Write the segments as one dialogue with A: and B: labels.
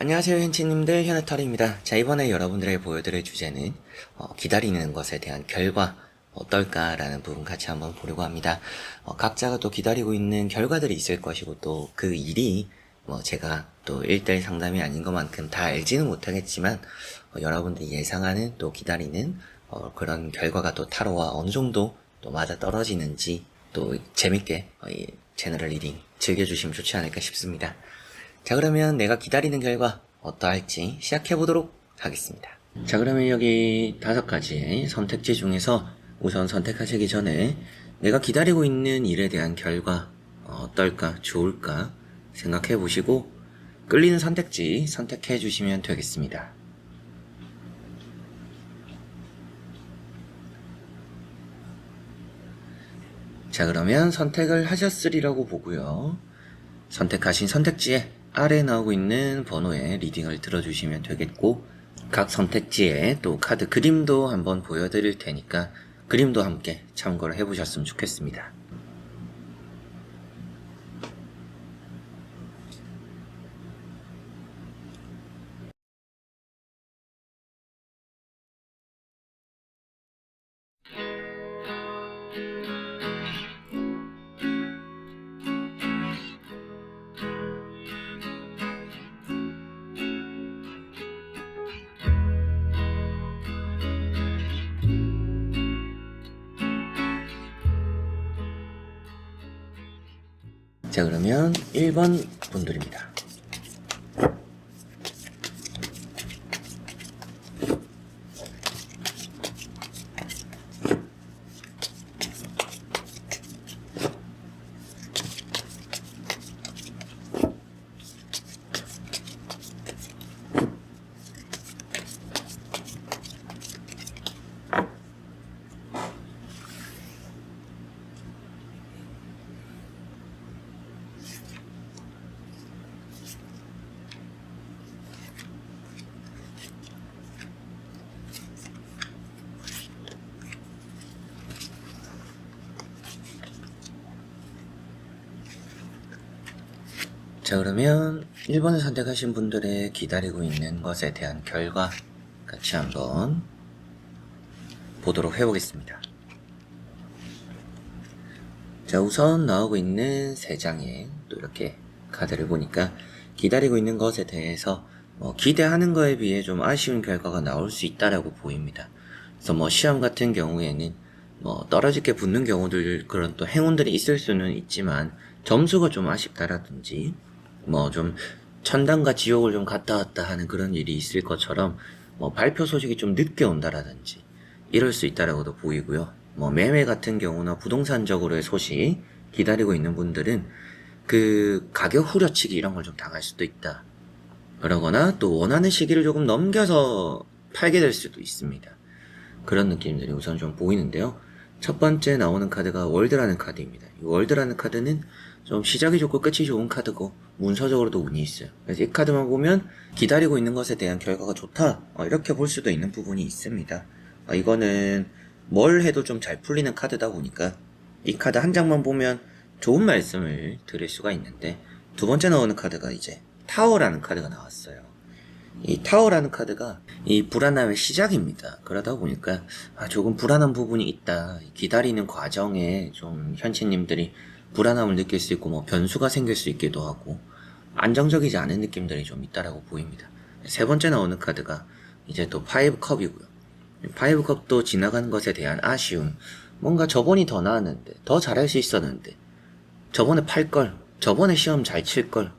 A: 안녕하세요 현치님들, 현해탈입니다. 자, 이번에 여러분들에게 보여드릴 주제는 기다리는 것에 대한 결과 어떨까라는 부분 같이 한번 보려고 합니다. 각자가 또 기다리고 있는 결과들이 있을 것이고, 또 그 일이 제가 또 1대1 상담이 아닌 것만큼 다 알지는 못하겠지만, 여러분들이 예상하는 또 기다리는 그런 결과가 또 타로와 어느 정도 또 맞아 떨어지는지, 또 재밌게 이 제너럴 리딩 즐겨주시면 좋지 않을까 싶습니다. 자, 그러면 내가 기다리는 결과 어떠할지 시작해보도록 하겠습니다. 자, 그러면 여기 5가지의 선택지 중에서 우선 선택하시기 전에 내가 기다리고 있는 일에 대한 결과 어떨까, 좋을까 생각해보시고 끌리는 선택지 선택해주시면 되겠습니다. 자, 그러면 선택을 하셨으리라고 보고요. 선택하신 선택지에 아래에 나오고 있는 번호에 리딩을 들어주시면 되겠고, 각 선택지에 또 카드 그림도 한번 보여드릴 테니까 그림도 함께 참고를 해보셨으면 좋겠습니다. 자, 그러면 1번 분들입니다. 자, 그러면 1번을 선택하신 분들의 기다리고 있는 것에 대한 결과 같이 한번 보도록 해보겠습니다. 자, 우선 나오고 있는 3장의 또 이렇게 카드를 보니까 기다리고 있는 것에 대해서 기대하는 거에 비해 좀 아쉬운 결과가 나올 수 있다라고 보입니다. 그래서 시험 같은 경우에는 떨어지게 붙는 경우들, 그런 또 행운들이 있을 수는 있지만 점수가 좀 아쉽다라든지 좀 천당과 지옥을 좀 갔다 왔다 하는 그런 일이 있을 것처럼 발표 소식이 좀 늦게 온다라든지 이럴 수 있다라고도 보이고요. 매매 같은 경우나 부동산적으로의 소식 기다리고 있는 분들은 그 가격 후려치기 이런 걸 좀 당할 수도 있다. 그러거나 또 원하는 시기를 조금 넘겨서 팔게 될 수도 있습니다. 그런 느낌들이 우선 좀 보이는데요. 첫 번째 나오는 카드가 월드라는 카드입니다. 이 월드라는 카드는 좀 시작이 좋고 끝이 좋은 카드고 문서적으로도 운이 있어요. 그래서 이 카드만 보면 기다리고 있는 것에 대한 결과가 좋다, 이렇게 볼 수도 있는 부분이 있습니다. 이거는 뭘 해도 좀 잘 풀리는 카드다 보니까 이 카드 한 장만 보면 좋은 말씀을 드릴 수가 있는데, 두 번째 나오는 카드가 이제 타워라는 카드가 나왔어요. 이 타워라는 카드가 이 불안함의 시작입니다. 그러다 보니까 조금 불안한 부분이 있다. 기다리는 과정에 좀 현치님들이 불안함을 느낄 수 있고 변수가 생길 수 있기도 하고 안정적이지 않은 느낌들이 좀 있다라고 보입니다. 세 번째 나오는 카드가 이제 또 파이브 컵이고요. 파이브 컵도 지나간 것에 대한 아쉬움, 뭔가 저번이 더 나았는데, 더 잘할 수 있었는데, 저번에 팔걸, 저번에 시험 잘 칠걸,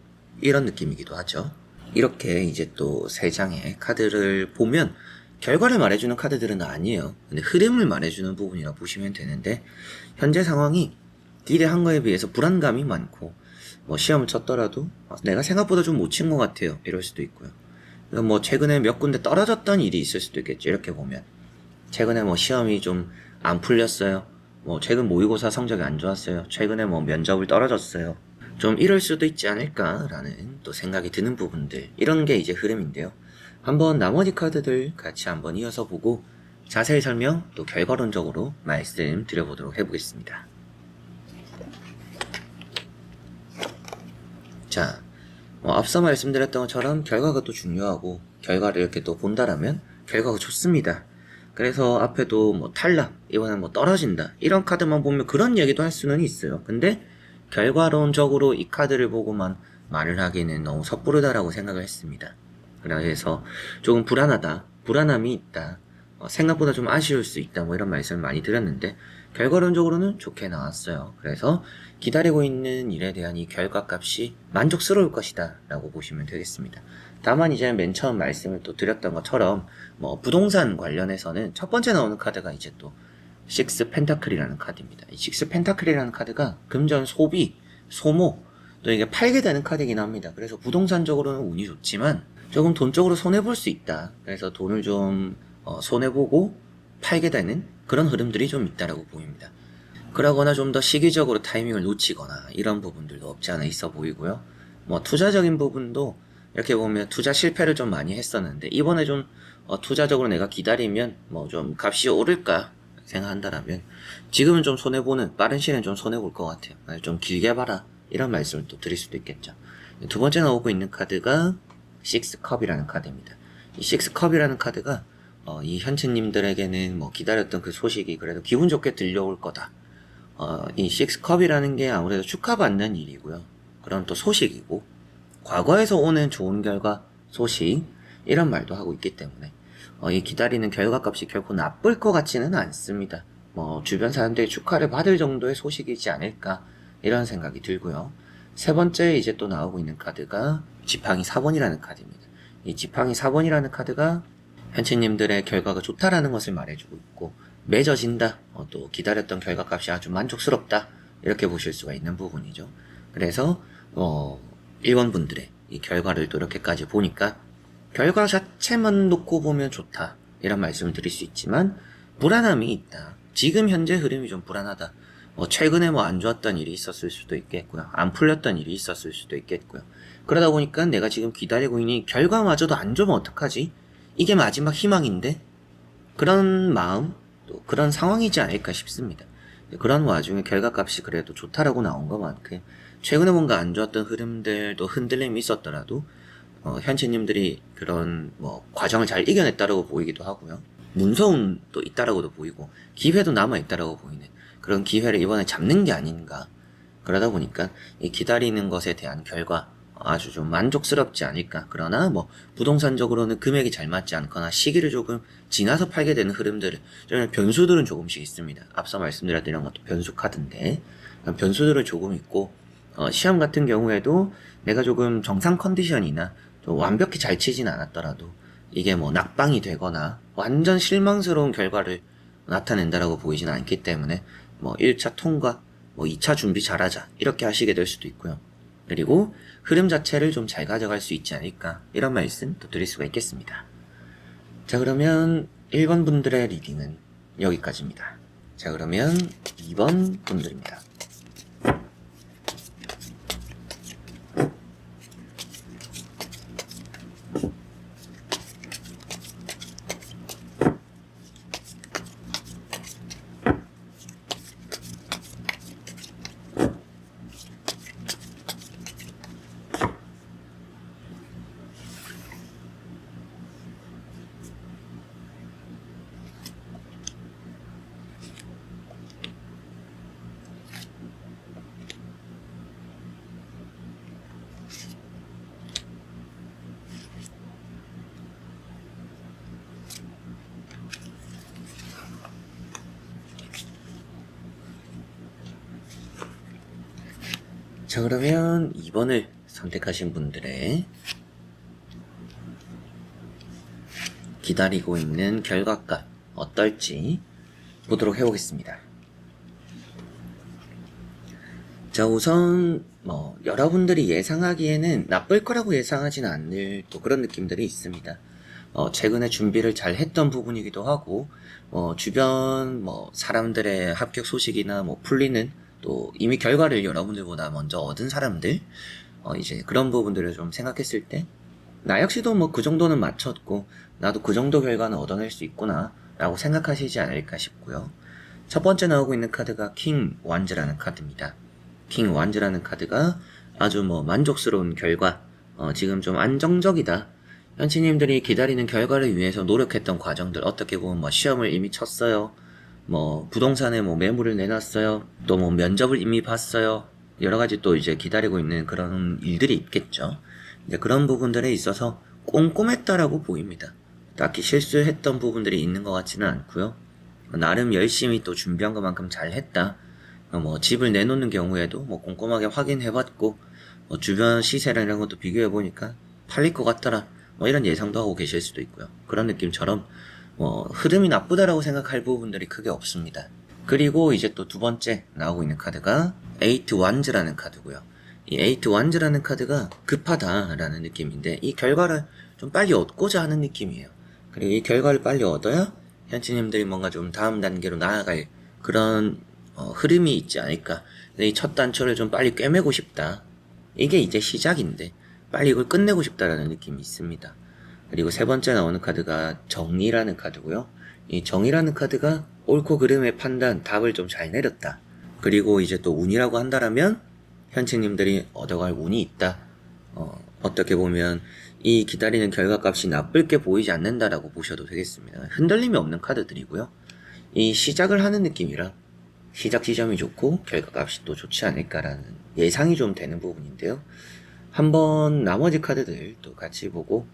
A: 이런 느낌이기도 하죠. 이렇게 이제 또 3장의 카드를 보면 결과를 말해주는 카드들은 아니에요. 근데 흐름을 말해주는 부분이라 보시면 되는데, 현재 상황이 기대한 거에 비해서 불안감이 많고, 시험을 쳤더라도 내가 생각보다 좀 못 친 것 같아요, 이럴 수도 있고요. 최근에 몇 군데 떨어졌던 일이 있을 수도 있겠죠. 이렇게 보면 최근에 시험이 좀 안 풀렸어요. 최근 모의고사 성적이 안 좋았어요. 최근에 면접을 떨어졌어요. 좀 이럴 수도 있지 않을까라는 또 생각이 드는 부분들, 이런 게 이제 흐름인데요. 한번 나머지 카드들 같이 한번 이어서 보고 자세히 설명 또 결과론적으로 말씀드려보도록 해보겠습니다. 자, 앞서 말씀드렸던 것처럼 결과가 또 중요하고 결과를 이렇게 또 본다라면 결과가 좋습니다. 그래서 앞에도 뭐 탈락, 이번엔 뭐 떨어진다 이런 카드만 보면 그런 얘기도 할 수는 있어요. 근데 결과론적으로 이 카드를 보고만 말을 하기는 너무 섣부르다라고 생각을 했습니다. 그래서 조금 불안하다, 불안함이 있다, 생각보다 좀 아쉬울 수 있다 뭐 이런 말씀을 많이 드렸는데 결과론적으로는 좋게 나왔어요. 그래서 기다리고 있는 일에 대한 이 결과값이 만족스러울 것이다 라고 보시면 되겠습니다. 다만 이제 맨 처음 말씀을 또 드렸던 것처럼 뭐 부동산 관련해서는 첫 번째 나오는 카드가 이제 또 식스 펜타클이라는 카드입니다. 이 식스 펜타클이라는 카드가 금전, 소비, 소모, 또 이게 팔게 되는 카드이긴 합니다. 그래서 부동산적으로는 운이 좋지만 조금 돈적으로 손해볼 수 있다. 그래서 돈을 좀 손해보고 팔게 되는 그런 흐름들이 좀 있다라고 보입니다. 그러거나 좀 더 시기적으로 타이밍을 놓치거나 이런 부분들도 없지 않아 있어 보이고요. 뭐 투자적인 부분도 이렇게 보면 투자 실패를 좀 많이 했었는데 이번에 좀 투자적으로 내가 기다리면 뭐 좀 값이 오를까 생각한다라면 지금은 좀 손해보는, 빠른 시일엔 좀 손해볼 것 같아요. 좀 길게 봐라 이런 말씀을 또 드릴 수도 있겠죠. 두 번째 나오고 있는 카드가 식스컵이라는 카드입니다. 이 식스컵이라는 카드가 이 현채님들에게는 뭐 기다렸던 그 소식이 그래도 기분 좋게 들려올 거다. 이 식스컵이라는 게 아무래도 축하받는 일이고요. 그런 또 소식이고, 과거에서 오는 좋은 결과, 소식, 이런 말도 하고 있기 때문에, 이 기다리는 결과값이 결코 나쁠 것 같지는 않습니다. 뭐, 주변 사람들이 축하를 받을 정도의 소식이지 않을까, 이런 생각이 들고요. 세 번째 이제 또 나오고 있는 카드가 지팡이 4번이라는 카드입니다. 이 지팡이 4번이라는 카드가 현치님들의 결과가 좋다라는 것을 말해주고 있고, 맺어진다, 또 기다렸던 결과값이 아주 만족스럽다, 이렇게 보실 수가 있는 부분이죠. 그래서 1번 분들의 이 결과를 또 이렇게까지 보니까 결과 자체만 놓고 보면 좋다 이런 말씀을 드릴 수 있지만 불안함이 있다. 지금 현재 흐름이 좀 불안하다. 최근에 뭐 안 좋았던 일이 있었을 수도 있겠고요. 안 풀렸던 일이 있었을 수도 있겠고요. 그러다 보니까 내가 지금 기다리고 있는 결과마저도 안 좋으면 어떡하지? 이게 마지막 희망인데? 그런 마음, 또 그런 상황이지 않을까 싶습니다. 그런 와중에 결과값이 그래도 좋다라고 나온 것만큼 최근에 뭔가 안 좋았던 흐름들도 흔들림이 있었더라도 현치님들이 그런 뭐 과정을 잘 이겨냈다라고 보이기도 하고요. 문서운도 있다라고도 보이고 기회도 남아있다라고 보이는 그런 기회를 이번에 잡는 게 아닌가. 그러다 보니까 이 기다리는 것에 대한 결과 아주 좀 만족스럽지 않을까. 그러나 뭐 부동산적으로는 금액이 잘 맞지 않거나 시기를 조금 지나서 팔게 되는 흐름들, 변수들은 조금씩 있습니다. 앞서 말씀드렸던 이런 것도 변수 카드인데 변수들은 조금 있고 시험 같은 경우에도 내가 조금 정상 컨디션이나 좀 완벽히 잘 치진 않았더라도 이게 뭐 낙방이 되거나 완전 실망스러운 결과를 나타낸다라고 보이진 않기 때문에 뭐 1차 통과, 뭐 2차 준비 잘하자 이렇게 하시게 될 수도 있고요. 그리고 흐름 자체를 좀 잘 가져갈 수 있지 않을까 이런 말씀 또 드릴 수가 있겠습니다. 자, 그러면 1번 분들의 리딩은 여기까지입니다. 자, 그러면 2번 분들입니다. 자, 그러면 2번을 선택하신 분들의 기다리고 있는 결과값 어떨지 보도록 해보겠습니다. 자, 우선 여러분들이 예상하기에는 나쁠 거라고 예상하진 않을 또 그런 느낌들이 있습니다. 최근에 준비를 잘 했던 부분이기도 하고 주변 사람들의 합격 소식이나 풀리는 또 이미 결과를 여러분들보다 먼저 얻은 사람들 이제 그런 부분들을 좀 생각했을 때 나 역시도 그 정도는 맞췄고 나도 그 정도 결과는 얻어낼 수 있구나 라고 생각하시지 않을까 싶고요. 첫 번째 나오고 있는 카드가 킹 완즈라는 카드입니다. 킹 완즈라는 카드가 아주 만족스러운 결과, 지금 좀 안정적이다. 현치님들이 기다리는 결과를 위해서 노력했던 과정들, 어떻게 보면 뭐 시험을 이미 쳤어요. 뭐 부동산에 뭐 매물을 내놨어요. 또 뭐 면접을 이미 봤어요. 여러 가지 또 이제 기다리고 있는 그런 일들이 있겠죠. 이제 그런 부분들에 있어서 꼼꼼했다라고 보입니다. 딱히 실수했던 부분들이 있는 것 같지는 않고요. 나름 열심히 또 준비한 것만큼 잘 했다. 뭐 집을 내놓는 경우에도 뭐 꼼꼼하게 확인해봤고, 뭐 주변 시세랑 이런 것도 비교해보니까 팔릴 것 같더라. 뭐 이런 예상도 하고 계실 수도 있고요. 그런 느낌처럼 뭐 흐름이 나쁘다라고 생각할 부분들이 크게 없습니다. 그리고 이제 또 두 번째 나오고 있는 카드가 에이트 완즈라는 카드고요. 이 에이트 완즈라는 카드가 급하다라는 느낌인데, 이 결과를 좀 빨리 얻고자 하는 느낌이에요. 그리고 이 결과를 빨리 얻어야 현치님들이 뭔가 좀 다음 단계로 나아갈 그런 흐름이 있지 않을까. 이 첫 단초를 좀 빨리 꿰매고 싶다. 이게 이제 시작인데 빨리 이걸 끝내고 싶다라는 느낌이 있습니다. 그리고 세 번째 나오는 카드가 정리라는 카드고요. 이 정의라는 카드가 옳고 그름의 판단, 답을 좀 잘 내렸다. 그리고 이제 또 운이라고 한다라면 현치님들이 얻어갈 운이 있다. 어떻게 보면 이 기다리는 결과값이 나쁠 게 보이지 않는다라고 보셔도 되겠습니다. 흔들림이 없는 카드들이고요. 이 시작을 하는 느낌이라 시작 지점이 좋고 결과값이 또 좋지 않을까라는 예상이 좀 되는 부분인데요. 한번 나머지 카드들 또 같이 보고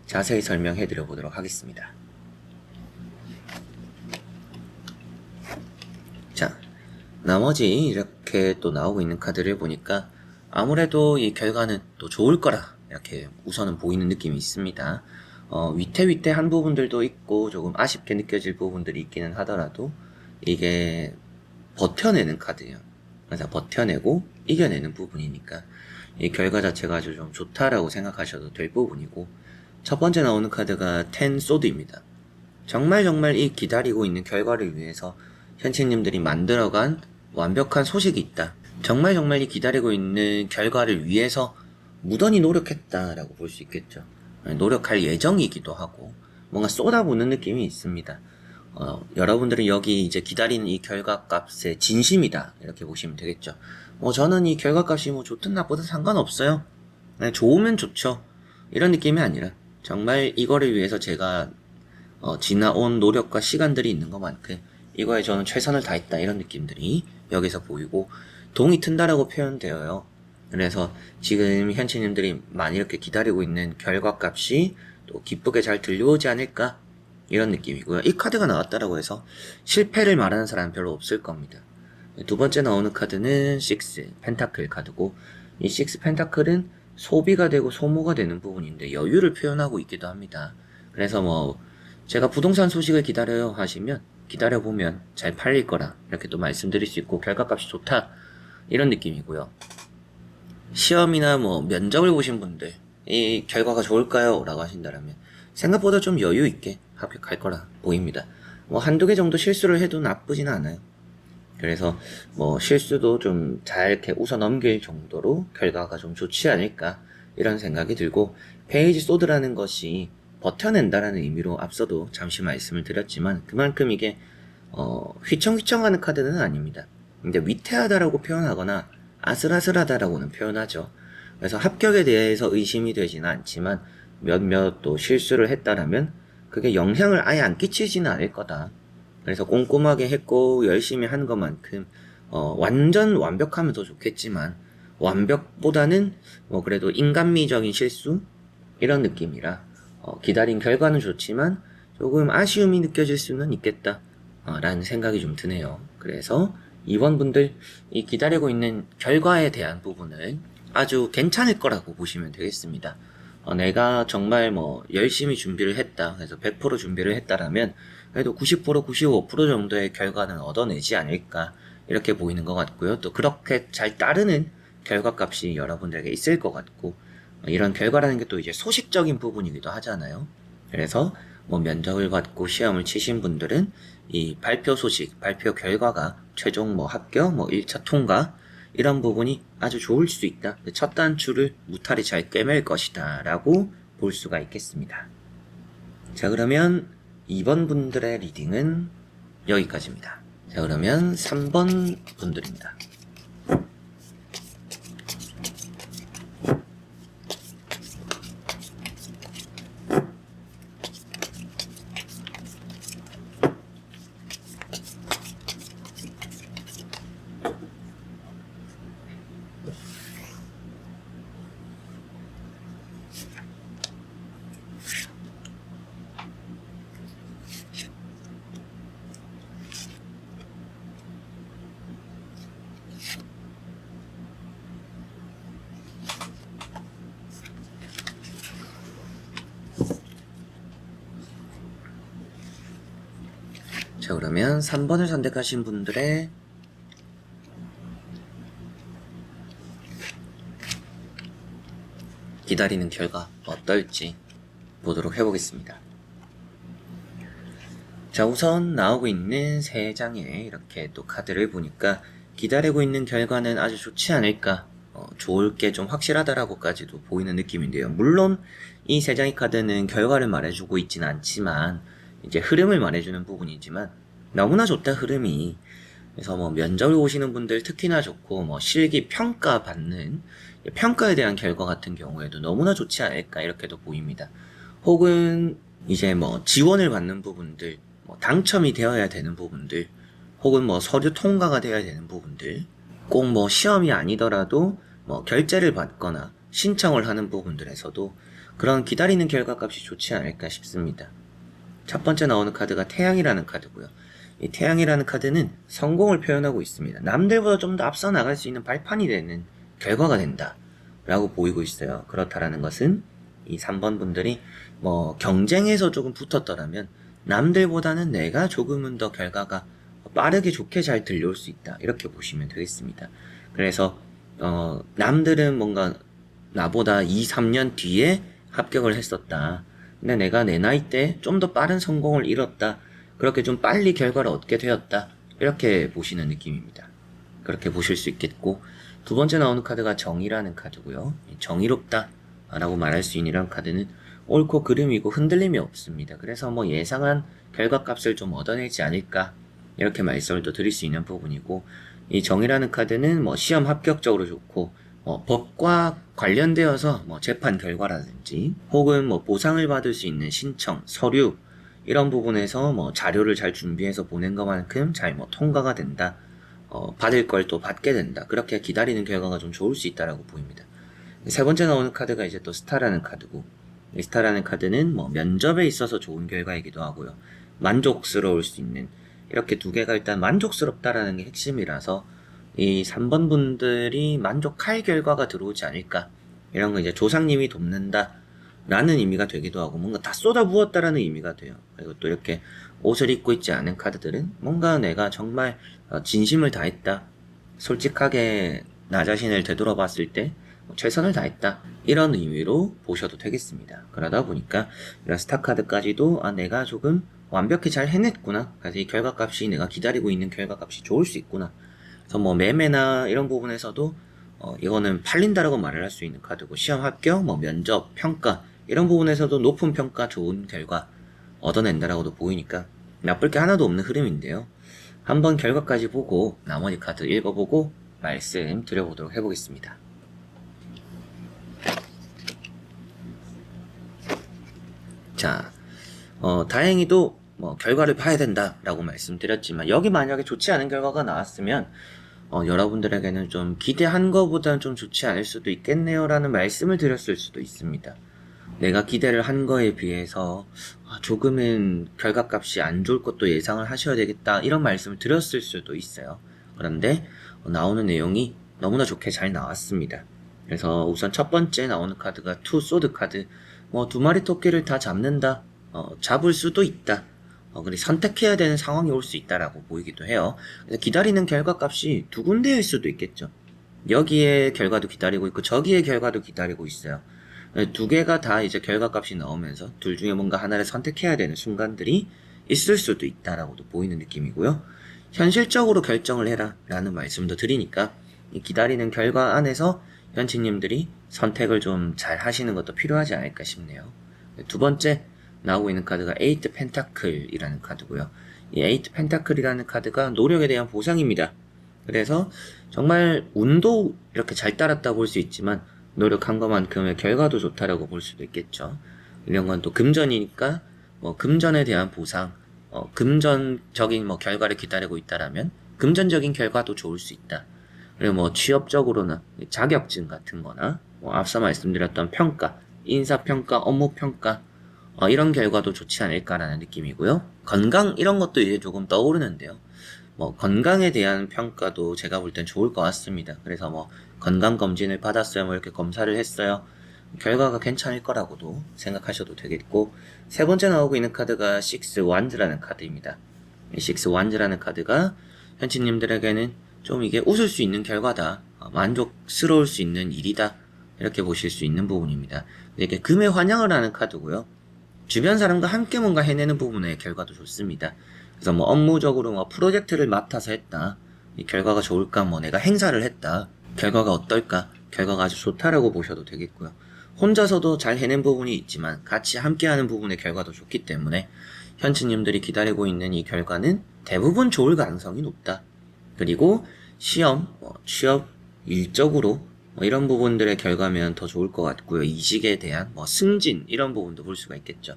A: 자세히 설명해 드려 보도록 하겠습니다. 자, 나머지 이렇게 또 나오고 있는 카드를 보니까 아무래도 이 결과는 또 좋을 거라 이렇게 우선은 보이는 느낌이 있습니다. 위태위태한 부분들도 있고 조금 아쉽게 느껴질 부분들이 있기는 하더라도 이게 버텨내는 카드예요. 그래서 버텨내고 이겨내는 부분이니까 이 결과 자체가 아주 좀 좋다라고 생각하셔도 될 부분이고, 첫 번째 나오는 카드가 텐 소드입니다. 정말 이 기다리고 있는 결과를 위해서 현치님들이 만들어간 완벽한 소식이 있다. 정말 이 기다리고 있는 결과를 위해서 무던히 노력했다라고 볼 수 있겠죠. 노력할 예정이기도 하고 뭔가 쏟아부는 느낌이 있습니다. 여러분들은 여기 이제 기다리는 이 결과값에 진심이다 이렇게 보시면 되겠죠. 저는 이 결과값이 뭐 좋든 나쁘든 상관없어요. 좋으면 좋죠. 이런 느낌이 아니라 정말 이거를 위해서 제가 지나온 노력과 시간들이 있는 것만큼 이거에 저는 최선을 다했다 이런 느낌들이 여기서 보이고, 동이 튼다라고 표현되어요. 그래서 지금 현치님들이 많이 이렇게 기다리고 있는 결과값이 또 기쁘게 잘 들려오지 않을까 이런 느낌이고요. 이 카드가 나왔다라고 해서 실패를 말하는 사람은 별로 없을 겁니다. 두 번째 나오는 카드는 6 펜타클 카드고, 이 6 펜타클은 소비가 되고 소모가 되는 부분인데 여유를 표현하고 있기도 합니다. 그래서 뭐 제가 부동산 소식을 기다려요 하시면 기다려보면 잘 팔릴 거라 이렇게 또 말씀드릴 수 있고, 결과값이 좋다 이런 느낌이고요. 시험이나 뭐 면접을 보신 분들 이 결과가 좋을까요? 라고 하신다면 생각보다 좀 여유 있게 합격할 거라 보입니다. 뭐 한두 개 정도 실수를 해도 나쁘지는 않아요. 그래서 뭐 실수도 좀 잘 이렇게 웃어 넘길 정도로 결과가 좀 좋지 않을까 이런 생각이 들고, 페이지 소드라는 것이 버텨낸다라는 의미로 앞서도 잠시 말씀을 드렸지만 그만큼 이게 휘청휘청하는 카드는 아닙니다. 근데 위태하다라고 표현하거나 아슬아슬하다라고는 표현하죠. 그래서 합격에 대해서 의심이 되지는 않지만 몇몇 또 실수를 했다라면 그게 영향을 아예 안 끼치지는 않을 거다. 그래서 꼼꼼하게 했고 열심히 한 것만큼 완전 완벽하면 더 좋겠지만 완벽보다는 뭐 그래도 인간미적인 실수 이런 느낌이라 기다린 결과는 좋지만 조금 아쉬움이 느껴질 수는 있겠다 라는 생각이 좀 드네요. 그래서 이번 분들 이 기다리고 있는 결과에 대한 부분을 아주 괜찮을 거라고 보시면 되겠습니다. 내가 정말 뭐 열심히 준비를 했다, 그래서 100% 준비를 했다라면 그래도 90% 95% 정도의 결과는 얻어내지 않을까 이렇게 보이는 것 같고요. 또 그렇게 잘 따르는 결과값이 여러분들에게 있을 것 같고, 이런 결과라는 게 또 이제 소식적인 부분이기도 하잖아요. 그래서 뭐 면접을 받고 시험을 치신 분들은 이 발표 소식, 발표 결과가 최종 뭐 합격, 뭐 1차 통과 이런 부분이 아주 좋을 수 있다. 첫 단추를 무탈이 잘 꿰맬 것이다 라고 볼 수가 있겠습니다. 자, 그러면 2번 분들의 리딩은 여기까지입니다. 자, 그러면 3번 분들입니다. 자, 그러면 3번을 선택하신 분들의 기다리는 결과 어떨지 보도록 해보겠습니다. 자, 우선 나오고 있는 3장의 이렇게 또 카드를 보니까 기다리고 있는 결과는 아주 좋지 않을까, 좋을 게 좀 확실하다라고까지도 보이는 느낌인데요. 물론 이 3장의 카드는 결과를 말해주고 있지는 않지만 이제 흐름을 말해주는 부분이지만 너무나 좋다, 흐름이. 그래서 뭐 면접을 오시는 분들 특히나 좋고, 뭐 실기 평가 받는 평가에 대한 결과 같은 경우에도 너무나 좋지 않을까 이렇게도 보입니다. 혹은 이제 뭐 지원을 받는 부분들, 뭐 당첨이 되어야 되는 부분들, 혹은 뭐 서류 통과가 되어야 되는 부분들, 꼭 뭐 시험이 아니더라도 뭐 결제를 받거나 신청을 하는 부분들에서도 그런 기다리는 결과값이 좋지 않을까 싶습니다. 첫 번째 나오는 카드가 태양이라는 카드고요. 이 태양이라는 카드는 성공을 표현하고 있습니다. 남들보다 좀 더 앞서 나갈 수 있는 발판이 되는 결과가 된다 라고 보이고 있어요. 그렇다라는 것은 이 3번 분들이 뭐 경쟁에서 조금 붙었더라면 남들보다는 내가 조금은 더 결과가 빠르게 좋게 잘 들려올 수 있다, 이렇게 보시면 되겠습니다. 그래서 남들은 뭔가 나보다 2, 3년 뒤에 합격을 했었다, 근데 내가 내 나이 때 좀 더 빠른 성공을 이뤘다, 그렇게 좀 빨리 결과를 얻게 되었다, 이렇게 보시는 느낌입니다. 그렇게 보실 수 있겠고, 두 번째 나오는 카드가 정의라는 카드고요. 정의롭다 라고 말할 수 있는 이런 카드는 옳고 그름이고 흔들림이 없습니다. 그래서 뭐 예상한 결과값을 좀 얻어내지 않을까, 이렇게 말씀을 또 드릴 수 있는 부분이고, 이 정의라는 카드는 뭐 시험 합격적으로 좋고, 법과 관련되어서 뭐 재판 결과라든지 혹은 뭐 보상을 받을 수 있는 신청, 서류, 이런 부분에서 뭐 자료를 잘 준비해서 보낸 것만큼 잘 뭐 통과가 된다, 받을 걸 또 받게 된다, 그렇게 기다리는 결과가 좀 좋을 수 있다라고 보입니다. 세 번째 나오는 카드가 이제 또 스타라는 카드고, 이 스타라는 카드는 뭐 면접에 있어서 좋은 결과이기도 하고요, 만족스러울 수 있는, 이렇게 두 개가 일단 만족스럽다라는 게 핵심이라서 이 3번 분들이 만족할 결과가 들어오지 않을까, 이런 거 이제 조상님이 돕는다 라는 의미가 되기도 하고, 뭔가 다 쏟아부었다라는 의미가 돼요. 그리고 또 이렇게 옷을 입고 있지 않은 카드들은 뭔가 내가 정말 진심을 다했다, 솔직하게 나 자신을 되돌아봤을 때 최선을 다했다, 이런 의미로 보셔도 되겠습니다. 그러다 보니까 이런 스타 카드까지도 내가 조금 완벽히 잘 해냈구나, 그래서 이 결과값이 내가 기다리고 있는 결과값이 좋을 수 있구나, 그래서 뭐 매매나 이런 부분에서도 이거는 팔린다라고 말을 할 수 있는 카드고, 시험 합격, 뭐 면접, 평가, 이런 부분에서도 높은 평가, 좋은 결과 얻어낸다라고도 보이니까 나쁠 게 하나도 없는 흐름인데요. 한번 결과까지 보고 나머지 카드 읽어보고 말씀 드려보도록 해보겠습니다. 자, 다행히도 뭐 결과를 봐야 된다라고 말씀드렸지만, 여기 만약에 좋지 않은 결과가 나왔으면 여러분들에게는 좀 기대한 것보다는 좀 좋지 않을 수도 있겠네요 라는 말씀을 드렸을 수도 있습니다. 내가 기대를 한 거에 비해서 조금은 결과값이 안 좋을 것도 예상을 하셔야 되겠다, 이런 말씀을 드렸을 수도 있어요. 그런데 나오는 내용이 너무나 좋게 잘 나왔습니다. 그래서 우선 첫 번째 나오는 카드가 투 소드 카드, 뭐 두 마리 토끼를 다 잡는다, 잡을 수도 있다, 근데 선택해야 되는 상황이 올 수 있다라고 보이기도 해요. 그래서 기다리는 결과값이 두 군데일 수도 있겠죠. 여기에 결과도 기다리고 있고 저기에 결과도 기다리고 있어요. 두 개가 다 이제 결과값이 나오면서 둘 중에 뭔가 하나를 선택해야 되는 순간들이 있을 수도 있다라고도 보이는 느낌이고요. 현실적으로 결정을 해라 라는 말씀도 드리니까 이 기다리는 결과 안에서 현치님들이 선택을 좀 잘 하시는 것도 필요하지 않을까 싶네요. 두 번째 나오고 있는 카드가 에이트 펜타클이라는 카드고요. 이 에이트 펜타클이라는 카드가 노력에 대한 보상입니다. 그래서 정말 운도 이렇게 잘 따랐다고 볼 수 있지만 노력한 것만큼의 결과도 좋다라고 볼 수도 있겠죠. 이런 건 또 금전이니까 뭐 금전에 대한 보상, 금전적인 뭐 결과를 기다리고 있다라면 금전적인 결과도 좋을 수 있다. 그리고 뭐 취업적으로는 자격증 같은 거나 뭐 앞서 말씀드렸던 평가, 인사평가, 업무평가, 이런 결과도 좋지 않을까라는 느낌이고요. 건강 이런 것도 이제 조금 떠오르는데요. 뭐 건강에 대한 평가도 제가 볼 땐 좋을 것 같습니다. 그래서 뭐 건강검진을 받았어요, 뭐 이렇게 검사를 했어요, 결과가 괜찮을 거라고도 생각하셔도 되겠고, 세 번째 나오고 있는 카드가 식스 완드라는 카드입니다. 식스 완즈라는 카드가 현치님들에게는 좀 이게 웃을 수 있는 결과다, 만족스러울 수 있는 일이다, 이렇게 보실 수 있는 부분입니다. 이게 금에 환영을 하는 카드고요. 주변 사람과 함께 뭔가 해내는 부분의 결과도 좋습니다. 그래서 뭐 업무적으로 뭐 프로젝트를 맡아서 했다, 이 결과가 좋을까, 뭐 내가 행사를 했다, 결과가 어떨까, 결과가 아주 좋다라고 보셔도 되겠고요. 혼자서도 잘 해낸 부분이 있지만 같이 함께하는 부분의 결과도 좋기 때문에 현치님들이 기다리고 있는 이 결과는 대부분 좋을 가능성이 높다. 그리고 시험, 취업, 일적으로 이런 부분들의 결과면 더 좋을 것 같고요. 이직에 대한 승진, 이런 부분도 볼 수가 있겠죠.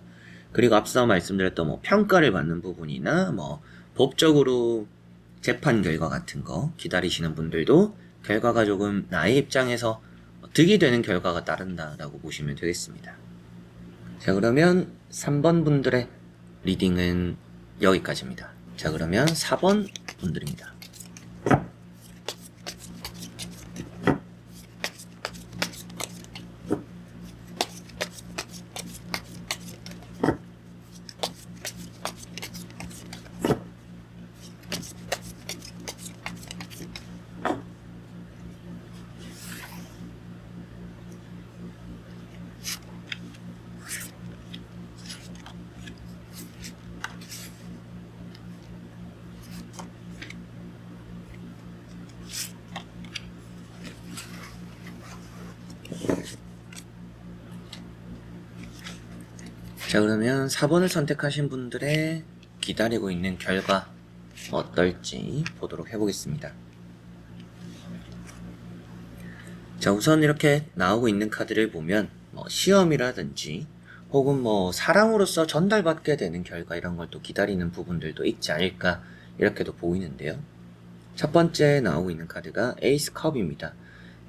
A: 그리고 앞서 말씀드렸던 평가를 받는 부분이나 법적으로 재판 결과 같은 거 기다리시는 분들도 결과가 조금 나의 입장에서 득이 되는 결과가 따른다라고 보시면 되겠습니다. 자, 그러면 3번 분들의 리딩은 여기까지입니다. 자, 그러면 4번 분들입니다. 자, 그러면 4번을 선택하신 분들의 기다리고 있는 결과 어떨지 보도록 해보겠습니다. 자, 우선 이렇게 나오고 있는 카드를 보면 시험이라든지 혹은 사랑으로서 전달받게 되는 결과, 이런 걸 또 기다리는 부분들도 있지 않을까, 이렇게도 보이는데요. 첫 번째 나오고 있는 카드가 에이스 컵입니다.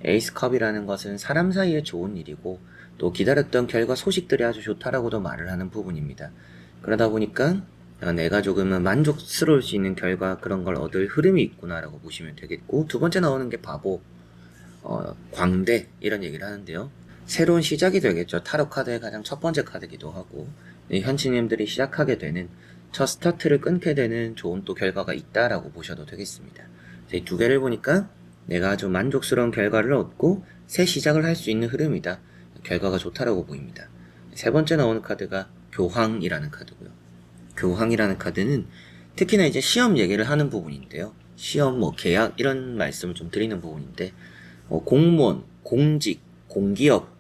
A: 에이스 컵이라는 것은 사람 사이에 좋은 일이고 또 기다렸던 결과 소식들이 아주 좋다라고도 말을 하는 부분입니다. 그러다 보니까 내가 조금은 만족스러울 수 있는 결과, 그런 걸 얻을 흐름이 있구나라고 보시면 되겠고, 두 번째 나오는 게 바보, 광대, 이런 얘기를 하는데요. 새로운 시작이 되겠죠. 타로 카드의 가장 첫 번째 카드이기도 하고, 현치님들이 시작하게 되는 첫 스타트를 끊게 되는 좋은 또 결과가 있다라고 보셔도 되겠습니다. 이 두 개를 보니까 내가 아주 만족스러운 결과를 얻고 새 시작을 할 수 있는 흐름이다, 결과가 좋다라고 보입니다. 세 번째 나오는 카드가 교황이라는 카드고요. 교황이라는 카드는 특히나 이제 시험 얘기를 하는 부분인데요. 시험, 계약, 이런 말씀을 좀 드리는 부분인데, 공무원, 공직, 공기업,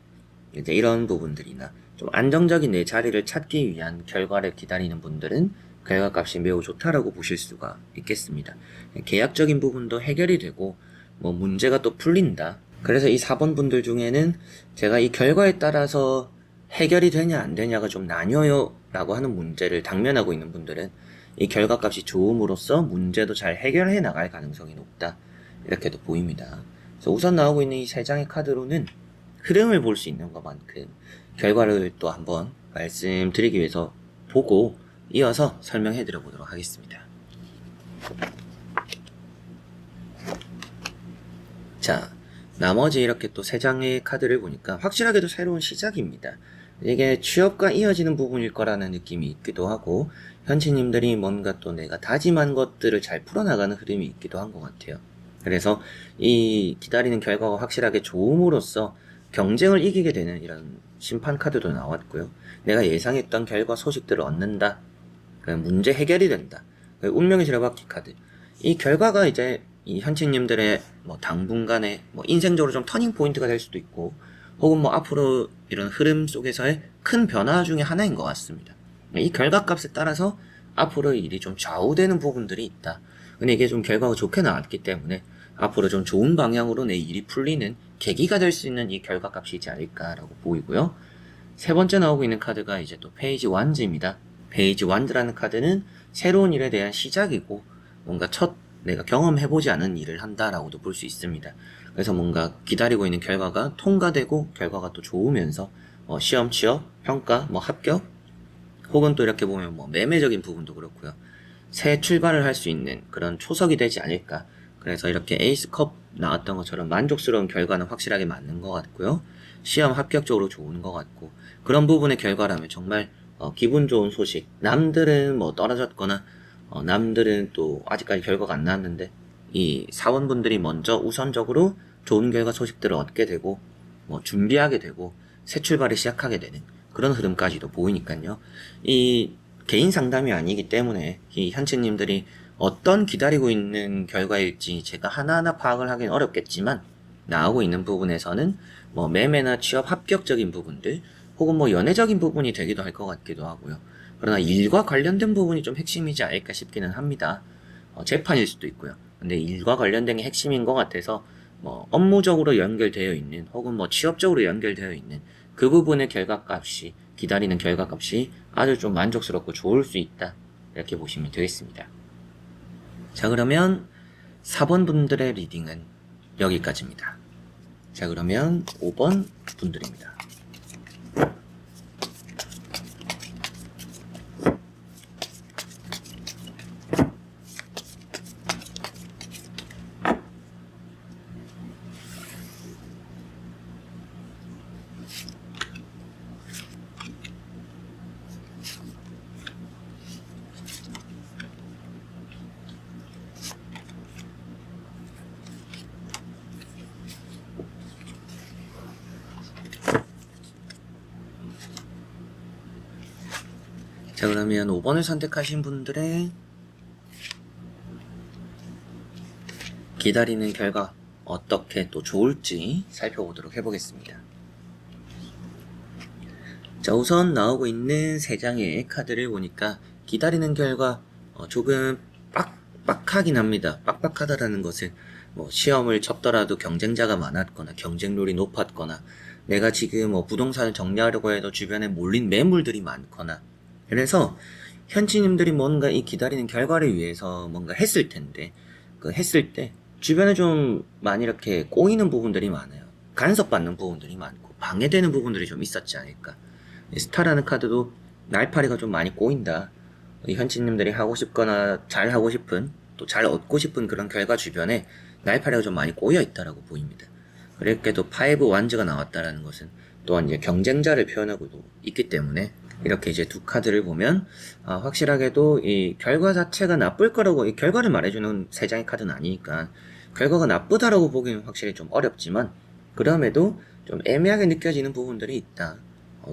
A: 이제 이런 부분들이나 좀 안정적인 내 자리를 찾기 위한 결과를 기다리는 분들은 결과값이 매우 좋다라고 보실 수가 있겠습니다. 계약적인 부분도 해결이 되고 문제가 또 풀린다. 그래서 이 4번 분들 중에는 제가 이 결과에 따라서 해결이 되냐 안 되냐가 좀 나뉘어요 라고 하는 문제를 당면하고 있는 분들은 이 결과값이 좋음으로써 문제도 잘 해결해 나갈 가능성이 높다, 이렇게도 보입니다. 그래서 우선 나오고 있는 이 3장의 카드로는 흐름을 볼 수 있는 것만큼 결과를 또 한번 말씀드리기 위해서 보고 이어서 설명해 드려 보도록 하겠습니다. 자, 나머지 이렇게 또 3장의 카드를 보니까 확실하게도 새로운 시작입니다. 이게 취업과 이어지는 부분일 거라는 느낌이 있기도 하고, 현치님들이 뭔가 또 내가 다짐한 것들을 잘 풀어나가는 흐름이 있기도 한 것 같아요. 그래서 이 기다리는 결과가 확실하게 좋음으로써 경쟁을 이기게 되는 이런 심판 카드도 나왔고요. 내가 예상했던 결과 소식들을 얻는다, 문제 해결이 된다, 운명의 지뢰바퀴 카드. 이 결과가 이제 이 현치님들의 당분간의 인생적으로 좀 터닝 포인트가 될 수도 있고, 혹은 앞으로 이런 흐름 속에서의 큰 변화 중에 하나인 것 같습니다. 이 결과값에 따라서 앞으로 일이 좀 좌우되는 부분들이 있다. 근데 이게 좀 결과가 좋게 나왔기 때문에 앞으로 좀 좋은 방향으로 내 일이 풀리는 계기가 될 수 있는 이 결과값이지 않을까라고 보이고요. 세 번째 나오고 있는 카드가 이제 또 페이지 완즈입니다. 페이지 완즈라는 카드는 새로운 일에 대한 시작이고, 뭔가 내가 경험해보지 않은 일을 한다라고도 볼 수 있습니다. 그래서 뭔가 기다리고 있는 결과가 통과되고 결과가 또 좋으면서 시험, 취업, 평가, 합격, 혹은 또 이렇게 보면 매매적인 부분도 그렇고요. 새 출발을 할 수 있는 그런 초석이 되지 않을까. 그래서 이렇게 에이스컵 나왔던 것처럼 만족스러운 결과는 확실하게 맞는 것 같고요. 시험 합격적으로 좋은 것 같고, 그런 부분의 결과라면 정말 기분 좋은 소식, 남들은 떨어졌거나 남들은 또 아직까지 결과가 안 나왔는데 이 사원분들이 먼저 우선적으로 좋은 결과 소식들을 얻게 되고 뭐 준비하게 되고 새 출발을 시작하게 되는 그런 흐름까지도 보이니까요. 이 개인 상담이 아니기 때문에 이 현치님들이 어떤 기다리고 있는 결과일지 제가 하나하나 파악을 하기는 어렵겠지만 나오고 있는 부분에서는 뭐 매매나 취업 합격적인 부분들 혹은 뭐 연애적인 부분이 되기도 할 것 같기도 하고요. 그러나 일과 관련된 부분이 좀 핵심이지 않을까 싶기는 합니다. 재판일 수도 있고요. 근데 일과 관련된 게 핵심인 것 같아서 뭐 업무적으로 연결되어 있는 혹은 뭐 취업적으로 연결되어 있는 그 부분의 결과값이 기다리는 결과값이 아주 좀 만족스럽고 좋을 수 있다 이렇게 보시면 되겠습니다. 자 그러면 4번 분들의 리딩은 여기까지입니다. 자 그러면 5번 분들입니다. 자 그러면 5번을 선택하신 분들의 기다리는 결과 어떻게 또 좋을지 살펴보도록 해보겠습니다. 자 우선 나오고 있는 3장의 카드를 보니까 기다리는 결과 조금 빡빡하긴 합니다. 빡빡하다라는 것은 뭐 시험을 쳤더라도 경쟁자가 많았거나 경쟁률이 높았거나 내가 지금 뭐 부동산을 정리하려고 해도 주변에 몰린 매물들이 많거나 그래서 현지님들이 뭔가 이 기다리는 결과를 위해서 뭔가 했을 텐데 그 했을 때 주변에 좀 많이 이렇게 꼬이는 부분들이 많아요. 간섭받는 부분들이 많고 방해되는 부분들이 좀 있었지 않을까. 스타라는 카드도 날파리가 좀 많이 꼬인다. 현지님들이 하고 싶거나 잘 하고 싶은 또 잘 얻고 싶은 그런 결과 주변에 날파리가 좀 많이 꼬여 있다라고 보입니다. 그렇게 또 파이브 완즈가 나왔다라는 것은 또한 이제 경쟁자를 표현하고도 있기 때문에 이렇게 이제 두 카드를 보면 확실하게도 이 결과 자체가 나쁠 거라고 이 결과를 말해주는 3장의 카드는 아니니까 결과가 나쁘다라고 보기는 확실히 좀 어렵지만 그럼에도 좀 애매하게 느껴지는 부분들이 있다.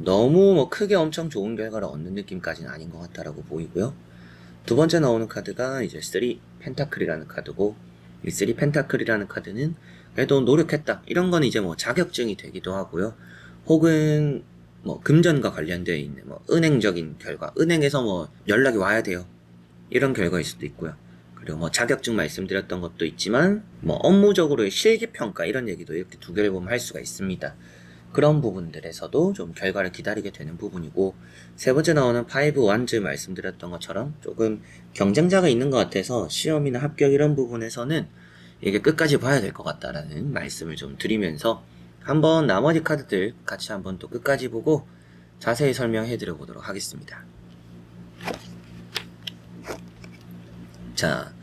A: 너무 뭐 크게 엄청 좋은 결과를 얻는 느낌까지는 아닌 것 같다라고 보이고요. 두 번째 나오는 카드가 이제 3 펜타클이라는 카드고 이 3 펜타클이라는 카드는 그래도 노력했다 이런 건 이제 뭐 자격증이 되기도 하고요. 혹은 뭐 금전과 관련되어 있는 뭐 은행적인 결과, 은행에서 뭐 연락이 와야 돼요. 이런 결과일 수도 있고요. 그리고 뭐 자격증 말씀드렸던 것도 있지만 뭐 업무적으로의 실기평가 이런 얘기도 이렇게 두 개를 보면 할 수가 있습니다. 그런 부분들에서도 좀 결과를 기다리게 되는 부분이고 세 번째 나오는 파이브 완즈 말씀드렸던 것처럼 조금 경쟁자가 있는 것 같아서 시험이나 합격 이런 부분에서는 이게 끝까지 봐야 될 것 같다라는 말씀을 좀 드리면서 한번 나머지 카드들 같이 한번 또 끝까지 보고 자세히 설명해 드려 보도록 하겠습니다. 자,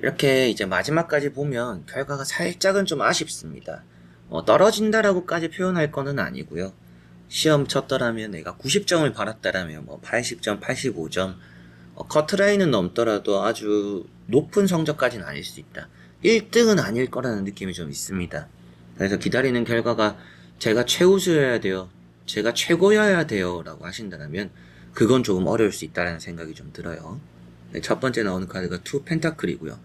A: 이렇게 이제 마지막까지 보면 결과가 살짝은 좀 아쉽습니다. 떨어진다라고까지 표현할 거는 아니고요. 시험 쳤더라면 내가 90점을 받았다라면 뭐 80점, 85점, 커트라인은 넘더라도 아주 높은 성적까지는 아닐 수 있다. 1등은 아닐 거라는 느낌이 좀 있습니다. 그래서 기다리는 결과가 제가 최우수여야 돼요. 제가 최고여야 돼요. 라고 하신다면 그건 조금 어려울 수 있다는 생각이 좀 들어요. 네, 첫 번째 나오는 카드가 투 펜타클이고요.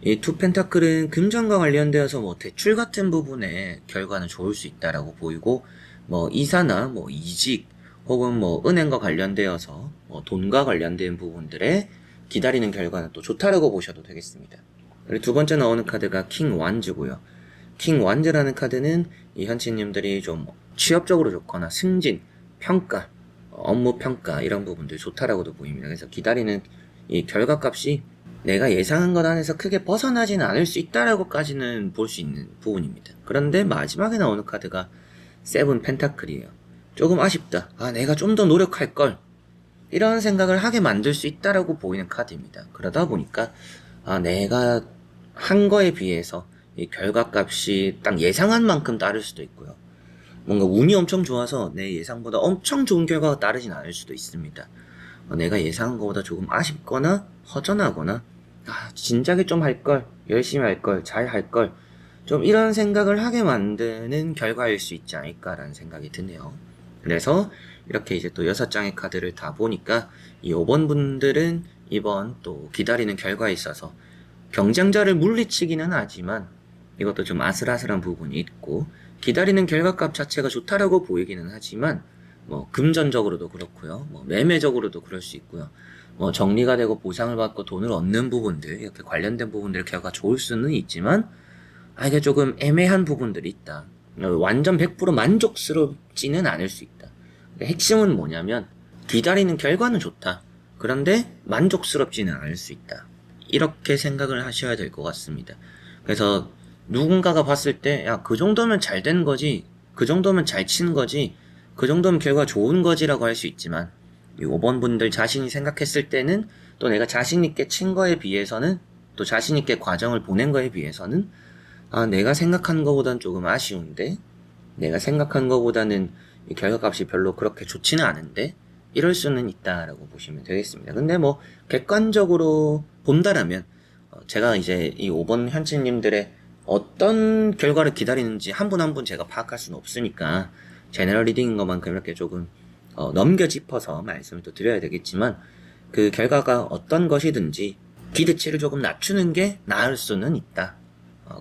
A: 이 투 펜타클은 금전과 관련되어서 뭐 대출 같은 부분에 결과는 좋을 수 있다라고 보이고 뭐 이사나 뭐 이직 혹은 뭐 은행과 관련되어서 뭐 돈과 관련된 부분들에 기다리는 결과는 또 좋다라고 보셔도 되겠습니다. 그리고 두 번째 나오는 카드가 킹 완즈고요. 킹 완즈라는 카드는 이 현치님들이 좀 취업적으로 좋거나 승진, 평가, 업무 평가 이런 부분들 좋다라고도 보입니다. 그래서 기다리는 이 결과값이 내가 예상한 것 안에서 크게 벗어나지는 않을 수 있다라고까지는 볼 수 있는 부분입니다. 그런데 마지막에 나오는 카드가 세븐 펜타클이에요. 조금 아쉽다. 내가 좀 더 노력할 걸. 이런 생각을 하게 만들 수 있다라고 보이는 카드입니다. 그러다 보니까 내가 한 거에 비해서 이 결과값이 딱 예상한 만큼 따를 수도 있고요. 뭔가 운이 엄청 좋아서 내 예상보다 엄청 좋은 결과가 따르진 않을 수도 있습니다. 내가 예상한 것보다 조금 아쉽거나 허전하거나 진작에 좀 할 걸, 열심히 할 걸, 잘 할 걸, 좀 이런 생각을 하게 만드는 결과일 수 있지 않을까라는 생각이 드네요. 그래서 이렇게 이제 또 6장의 카드를 다 보니까 이 5번 분들은 이번 또 기다리는 결과에 있어서 경쟁자를 물리치기는 하지만 이것도 좀 아슬아슬한 부분이 있고 기다리는 결과값 자체가 좋다라고 보이기는 하지만 뭐 금전적으로도 그렇고요. 뭐 매매적으로도 그럴 수 있고요. 뭐 정리가 되고 보상을 받고 돈을 얻는 부분들 이렇게 관련된 부분들 결과 좋을 수는 있지만 이게 조금 애매한 부분들이 있다. 완전 100% 만족스럽지는 않을 수 있다. 핵심은 뭐냐면 기다리는 결과는 좋다. 그런데 만족스럽지는 않을 수 있다. 이렇게 생각을 하셔야 될 것 같습니다. 그래서 누군가가 봤을 때 그 정도면 잘 된 거지, 그 정도면 잘 친 거지, 그 정도면 결과 좋은 거지라고 할 수 있지만 이 5번 분들 자신이 생각했을 때는 또 내가 자신 있게 친 거에 비해서는 또 자신 있게 과정을 보낸 거에 비해서는 내가 생각한 거보다는 조금 아쉬운데 내가 생각한 거보다는 이 결과값이 별로 그렇게 좋지는 않은데 이럴 수는 있다라고 보시면 되겠습니다. 근데 뭐 객관적으로 본다라면 제가 이제 이 5번 현치님들의 어떤 결과를 기다리는지 한 분 한 분 제가 파악할 수는 없으니까 제너럴 리딩인 것만큼 이렇게 조금 넘겨 짚어서 말씀을 또 드려야 되겠지만 그 결과가 어떤 것이든지 기대치를 조금 낮추는 게 나을 수는 있다.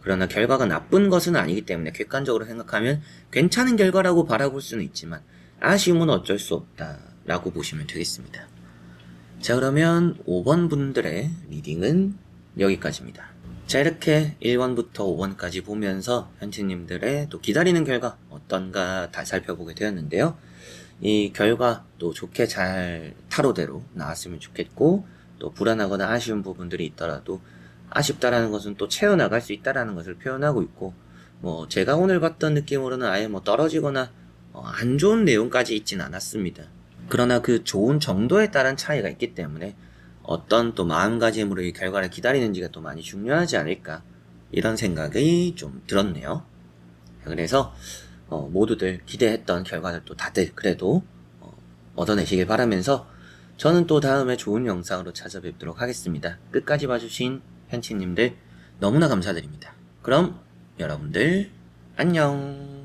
A: 그러나 결과가 나쁜 것은 아니기 때문에 객관적으로 생각하면 괜찮은 결과라고 바라볼 수는 있지만 아쉬움은 어쩔 수 없다라고 보시면 되겠습니다. 자, 그러면 5번 분들의 리딩은 여기까지입니다. 자, 이렇게 1번부터 5번까지 보면서 현치님들의 또 기다리는 결과 어떤가 다 살펴보게 되었는데요. 이 결과 또 좋게 잘 타로대로 나왔으면 좋겠고 또 불안하거나 아쉬운 부분들이 있더라도 아쉽다라는 것은 또 채워나갈 수 있다라는 것을 표현하고 있고 뭐 제가 오늘 봤던 느낌으로는 아예 뭐 떨어지거나 안 좋은 내용까지 있진 않았습니다. 그러나 그 좋은 정도에 따른 차이가 있기 때문에 어떤 또 마음가짐으로 이 결과를 기다리는지가 또 많이 중요하지 않을까 이런 생각이 좀 들었네요. 그래서 모두들 기대했던 결과를 또 다들 그래도 얻어내시길 바라면서 저는 또 다음에 좋은 영상으로 찾아뵙도록 하겠습니다. 끝까지 봐주신 현치님들 너무나 감사드립니다. 그럼 여러분들 안녕.